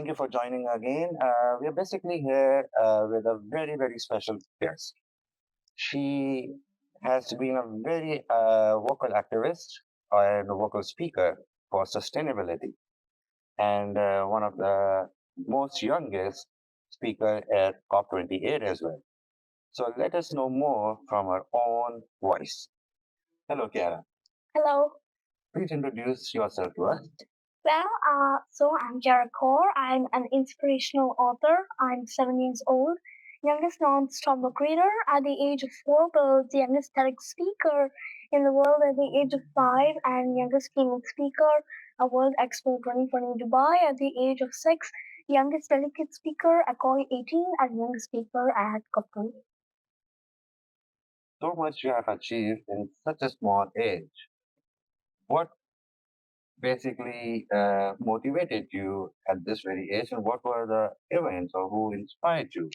thank you for joining again. We are basically here with a very special guest. She has been a very vocal activist and a vocal speaker for sustainability, and one of the most youngest speaker at COP28 as well. So let us know more from her own voice. Hello, Kiara. Hello. Please introduce yourself to us. So I'm Kiara Kaur. I'm an inspirational author. I'm 7 years old, youngest non-stop book reader at the age of 4, but the youngest TEDx speaker in the world at the age of 5, and youngest female speaker at World Expo 2020 Dubai at the age of 6, youngest delegate speaker at COI 18, and youngest speaker at COP20. So much you have achieved in such a small age. What basically motivated you at this very age, and what were the events or who inspired you?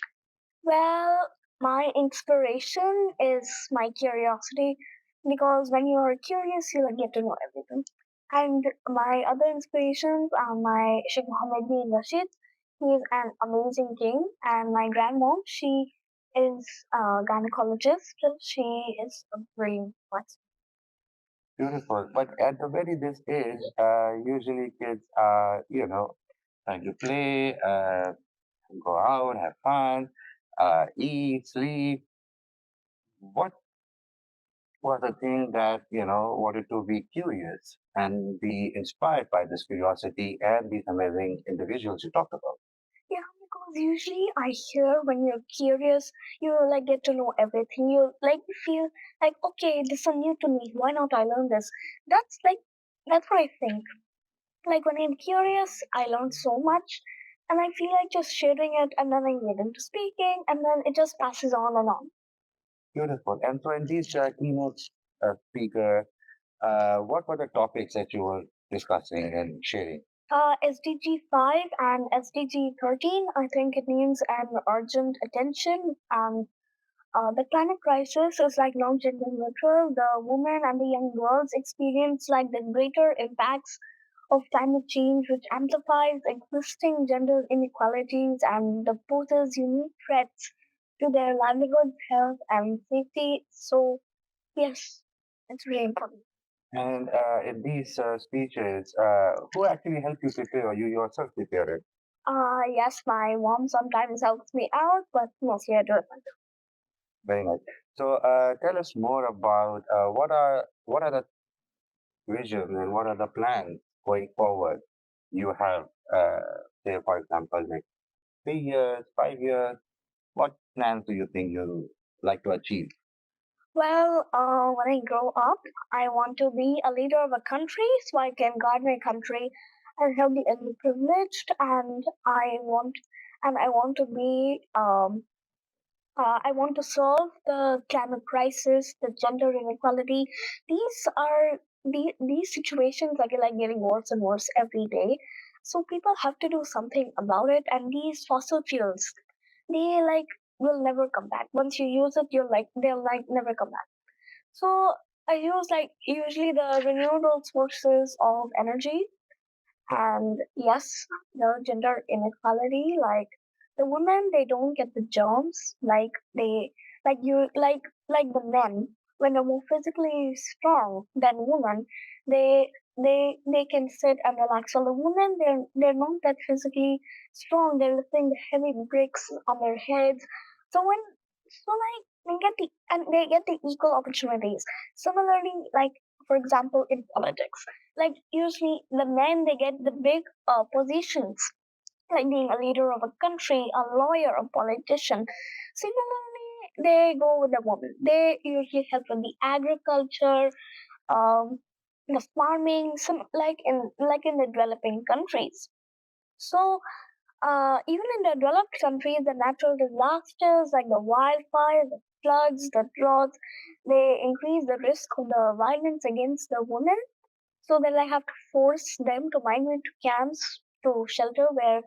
Well, my inspiration is my curiosity because when you are curious, you get to know everything. And my other inspirations are my Sheikh Mohammed bin Rashid. He is an amazing king, and my grandmom, she is a gynecologist. She is a brilliant person. Beautiful. But at the very this age, usually kids are, trying to play, go out, have fun, eat, sleep. What was the thing that, wanted to be curious and be inspired by this curiosity and these amazing individuals you talked about? Yeah, because usually I hear when you're curious, you get to know everything. You feel like, okay, this is new to me. Why not I learn this? That's like that's what I think. Like when I'm curious, I learn so much, and I feel like just sharing it, and then I get into speaking, and then it just passes on and on. Beautiful. And so in these keynote speaker, what were the topics that you were discussing and sharing? SDG 5 and SDG 13, I think it needs an urgent attention. The climate crisis is not gender neutral. The women and the young girls experience the greater impacts of climate change, which amplifies existing gender inequalities and poses unique threats to their livelihood, health, and safety. So, yes, it's really important. And in these speeches, who actually helped you prepare, or you yourself prepared it? Yes, my mom sometimes helps me out, but mostly I do it myself. Very nice. So, tell us more about what are the visions and what are the plans going forward you have, say, for example, like 3 years, 5 years. What plans do you think you like to achieve? Well, when I grow up, I want to be a leader of a country so I can guide my country and help the underprivileged. And I want to be I want to solve the climate crisis, the gender inequality. These situations are getting worse and worse every day. So people have to do something about it. And these fossil fuels, they will never come back. Once you use it, they'll never come back. So I use usually the renewable sources of energy, and yes, the gender inequality, the women, they don't get the jobs like the men. When they're more physically strong than women, they can sit and relax. So the women, they're not that physically strong. They're lifting the heavy bricks on their heads. So when so they get the equal opportunities. Similarly, for example, in politics, usually the men, they get the big positions, like being a leader of a country, a lawyer, a politician. Similarly, they go with the woman. They usually help with the agriculture, um, the farming, some like in the developing countries. So even in the developed countries, the natural disasters like the wildfires, the floods, the droughts, they increase the risk of the violence against the women. So then I have to force them to migrate to camps to shelter where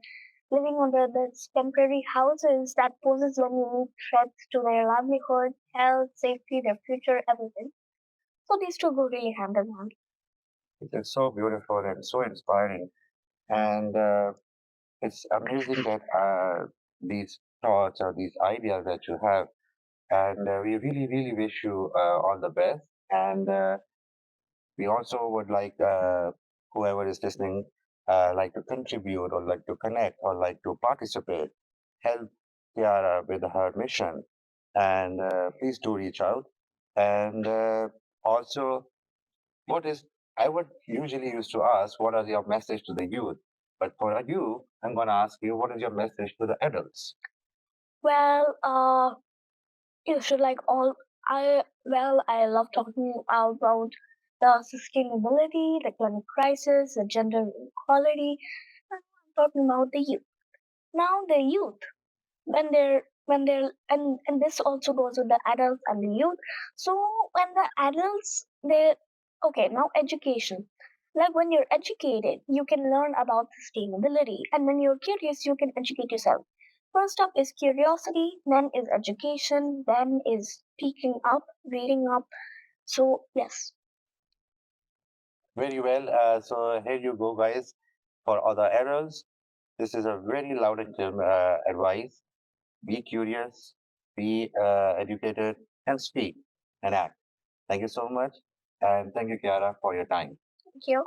living under these temporary houses that poses very unique threats to their livelihood, health, safety, their future, everything. So these two go really hand in hand. It is so beautiful and so inspiring. And It's amazing that these thoughts or these ideas that you have, and we really, really wish you all the best. And we also would like whoever is listening, like to contribute or like to connect or like to participate, help Kiara with her mission, and please do reach out. And also, what is I would usually used to ask, what is your message to the youth? But for you, I'm going to ask you, what is your message to the adults? Well, you should like all. I love talking about the sustainability, the climate crisis, the gender equality. And I'm talking about the youth. Now, the youth when they're, and this also goes with the adults and the youth. So when the adults they okay, now education, like when you're educated you can learn about sustainability, and when you're curious you can educate yourself. First up is curiosity, then is education, then is speaking up, reading up. So yes. Very well. So here you go, guys. For other adults, this is a very loud and clear advice. Be curious, be educated, and speak and act. Thank you so much. And thank you, Kiara, for your time. Thank you.